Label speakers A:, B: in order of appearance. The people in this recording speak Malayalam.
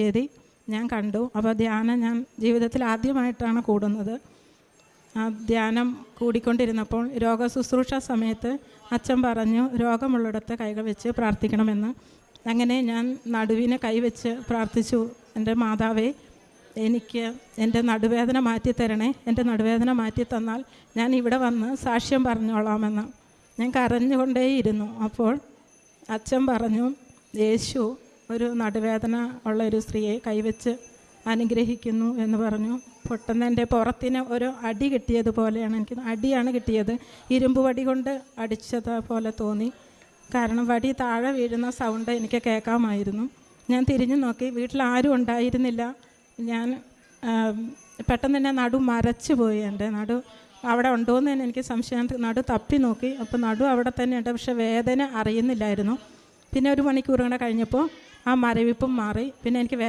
A: തീയതി ഞാൻ കണ്ടു. അപ്പോൾ ധ്യാനം ഞാൻ ജീവിതത്തിൽ ആദ്യമായിട്ടാണ് കൂടുന്നത്. ആ ധ്യാനം കൂടിക്കൊണ്ടിരുന്നപ്പോൾ രോഗശുശ്രൂഷ സമയത്ത് അച്ഛൻ പറഞ്ഞു രോഗമുള്ളിടത്ത് കൈകൾ വെച്ച് പ്രാർത്ഥിക്കണമെന്ന്. അങ്ങനെ ഞാൻ നടുവിന് കൈവച്ച് പ്രാർത്ഥിച്ചു. എൻ്റെ മാതാവേ, എനിക്ക് എൻ്റെ നടുവേദന മാറ്റിത്തരണേ, എൻ്റെ നടുവേദന മാറ്റി തന്നാൽ ഞാൻ ഇവിടെ വന്ന് സാക്ഷ്യം പറഞ്ഞോളാമെന്ന്. ഞാൻ കരഞ്ഞുകൊണ്ടേയിരുന്നു. അപ്പോൾ അച്ഛൻ പറഞ്ഞു, യേശു ഒരു നടുവേദന ഉള്ള ഒരു സ്ത്രീയെ കൈവച്ച് അനുഗ്രഹിക്കുന്നു എന്ന് പറഞ്ഞു. പെട്ടെന്ന് എൻ്റെ പുറത്തിന് ഒരു അടി കിട്ടിയതുപോലെയാണ്, എനിക്ക് അടിയാണ് കിട്ടിയത്. ഇരുമ്പ് വടി കൊണ്ട് അടിച്ചത് പോലെ തോന്നി. കാരണം വടി താഴെ വീഴുന്ന സൗണ്ട് എനിക്ക് കേൾക്കാമായിരുന്നു. ഞാൻ തിരിഞ്ഞു നോക്കി, വീട്ടിൽ ആരും ഉണ്ടായിരുന്നില്ല. ഞാൻ പെട്ടെന്ന് തന്നെ നടു മരച്ചു പോയി. എൻ്റെ നടു അവിടെ ഉണ്ടോയെന്ന് തന്നെ എനിക്ക് സംശയം. നടു തപ്പി നോക്കി, അപ്പോൾ നടു അവിടെ തന്നെ ഉണ്ട്, പക്ഷെ വേദന അറിയുന്നില്ലായിരുന്നു. പിന്നെ ഒരു മണിക്കൂർ കൂടെ കഴിഞ്ഞപ്പോൾ ആ മരവിപ്പും മാറി. പിന്നെ എനിക്ക്